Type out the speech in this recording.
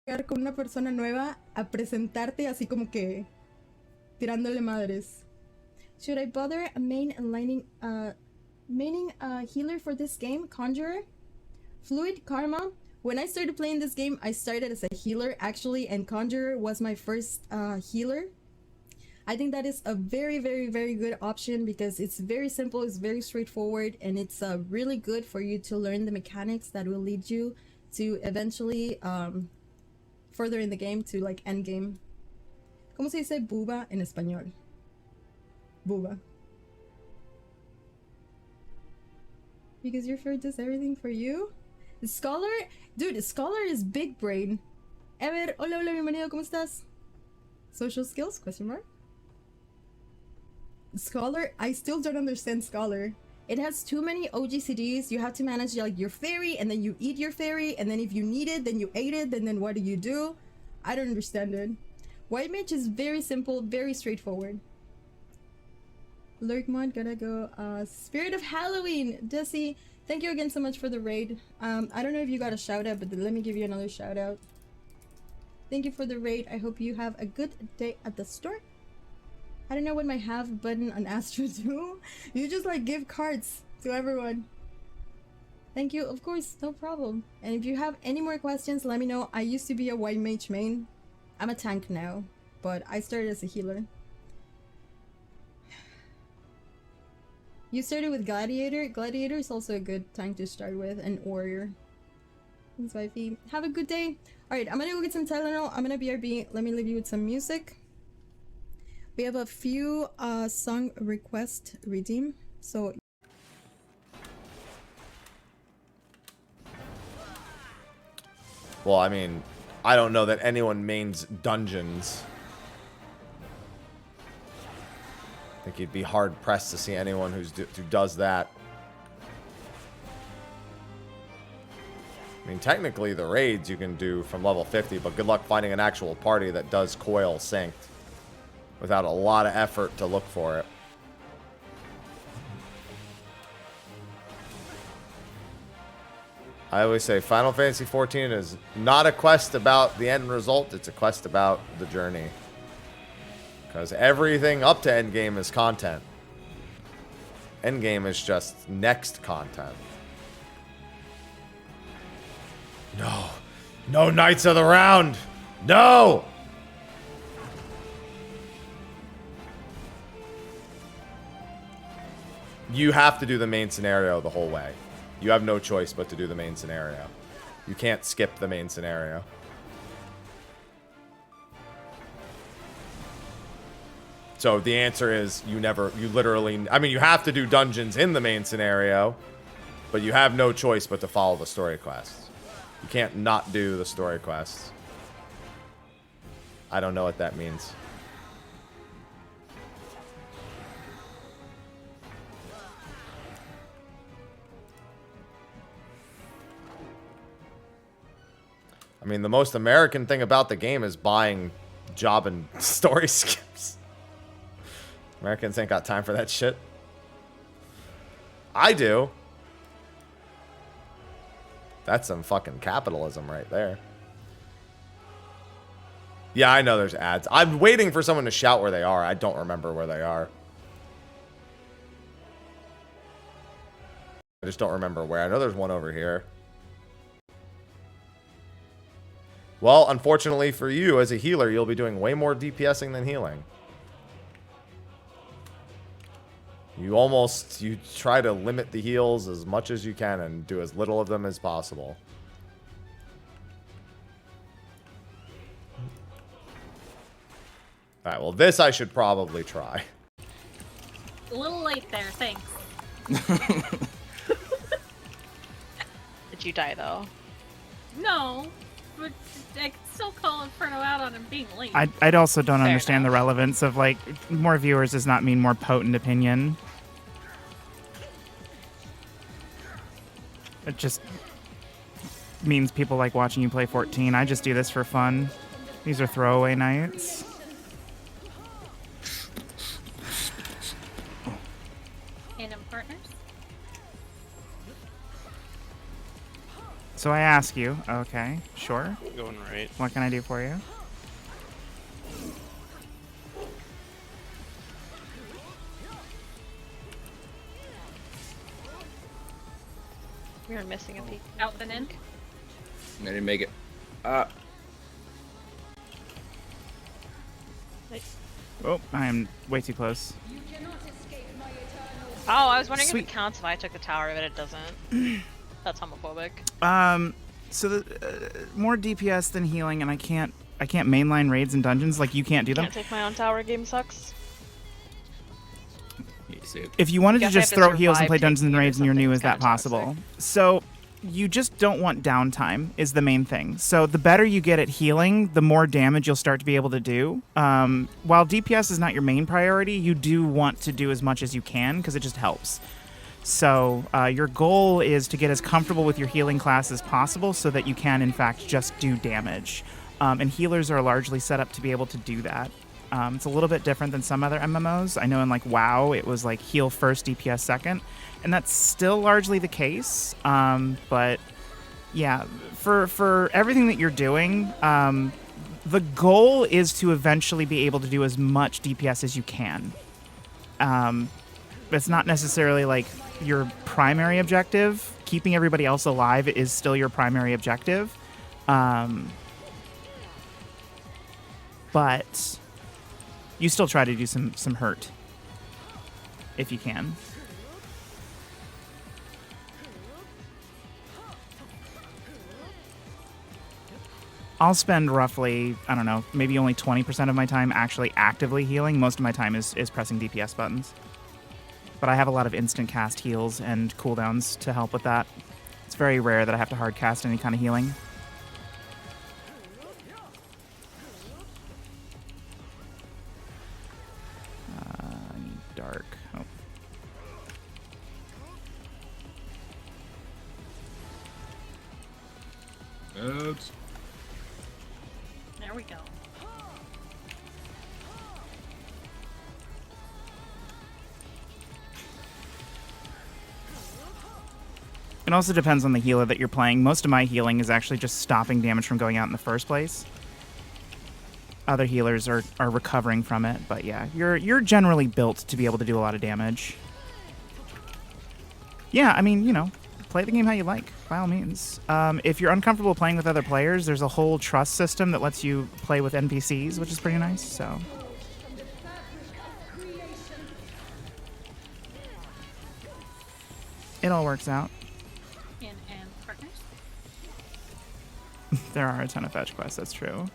llegar con una persona nueva a presentarte así como que tirándole madres. Should I bother a maining a healer for this game? Conjurer? Fluid Karma? When I started playing this game, I started as a healer actually, and Conjurer was my first healer. I think that is a very, very, very good option because it's very simple, it's very straightforward, and it's really good for you to learn the mechanics that will lead you to eventually further in the game to like end game. ¿Cómo se dice buba en español? Buba. Because your friend does everything for you? The Scholar? Dude, Scholar is big brain. Ever, hola, hola, bienvenido, ¿cómo estás? Social skills? Question mark? Scholar? I still don't understand Scholar. It has too many OGCDs. You have to manage like your fairy, and then you eat your fairy, and then if you need it, then you ate it, and then what do? I don't understand it. White Mage is very simple, very straightforward. Lurk mod, gotta go. Spirit of Halloween! Desi, thank you again so much for the raid. I don't know if you got a shout out, but let me give you another shout out. Thank you for the raid. I hope you have a good day at the store. I don't know what my have button on Astro do. You just like give cards to everyone. Thank you, of course, no problem. And if you have any more questions, let me know. I used to be a white mage main. I'm a tank now, but I started as a healer. You started with Gladiator. Gladiator is also a good tank to start with, and Warrior. Thanks, wifey. Have a good day. Alright, I'm gonna go get some Tylenol. I'm gonna BRB. Let me leave you with some music. We have a few song request redeem, so... Well, I mean, I don't know that anyone mains dungeons. I think you'd be hard-pressed to see anyone who does that. I mean, technically, the raids you can do from level 50, but good luck finding an actual party that does coil synced without a lot of effort to look for it. I always say Final Fantasy XIV is not a quest about the end result, it's a quest about the journey. Because everything up to endgame is content. Endgame is just next content. No. No Knights of the Round! No! You have to do the main scenario the whole way. You have no choice but to do the main scenario. You can't skip the main scenario. So the answer is you literally, I mean, you have to do dungeons in the main scenario, but you have no choice but to follow the story quests. You can't not do the story quests. I don't know what that means. I mean, the most American thing about the game is buying job and story skips. Americans ain't got time for that shit. I do. That's some fucking capitalism right there. Yeah, I know there's ads. I'm waiting for someone to shout where they are. I don't remember where they are. I just don't remember where. I know there's one over here. Well, unfortunately for you, as a healer, you'll be doing way more DPSing than healing. You try to limit the heals as much as you can and do as little of them as possible. Alright, well this I should probably try. A little late there, thanks. Did you die though? No, but I can still call Inferno out on him being late. I also don't Fair understand enough. the relevance of, like, more viewers does not mean more potent opinion. It just means people like watching you play 14. I just do this for fun. These are throwaway nights. And partners? So I ask you, okay, sure. Going right. What can I do for you? We were missing a peek. Out and in. I didn't make it. Oh, I am way too close. Oh, I was wondering Sweet. if it counts if I took the tower, but it doesn't. That's homophobic. So the more DPS than healing, and I can't mainline raids and dungeons like you can't do them. Can't take my own tower. Game sucks. If you wanted to Guess I just have to throw heals and survive play Dungeons and taking it or Raids and you're new, something. is that It's kinda possible? toxic. So you just don't want downtime is the main thing. So the better you get at healing, the more damage you'll start to be able to do. While DPS is not your main priority, you do want to do as much as you can because it just helps. So your goal is to get as comfortable with your healing class as possible so that you can, in fact, just do damage. And healers are largely set up to be able to do that. It's a little bit different than some other MMOs. I know in like WoW, it was like heal first, DPS second. And that's still largely the case. But yeah, for everything that you're doing, the goal is to eventually be able to do as much DPS as you can. It's not necessarily like your primary objective. Keeping everybody else alive is still your primary objective. But you still try to do some hurt if you can. I'll spend roughly, I don't know, maybe only 20% of my time actually actively healing. Most of my time is pressing DPS buttons. But I have a lot of instant cast heals and cooldowns to help with that. It's very rare that I have to hard cast any kind of healing. I need dark. Oh. Oops. There we go. It also depends on the healer that you're playing. Most of my healing is actually just stopping damage from going out in the first place. Other healers are recovering from it, but yeah, you're generally built to be able to do a lot of damage. Yeah, I mean, you know, play the game how you like, by all means. If you're uncomfortable playing with other players, there's a whole trust system that lets you play with NPCs, which is pretty nice, so... It all works out. And partners. There are a ton of fetch quests, that's true.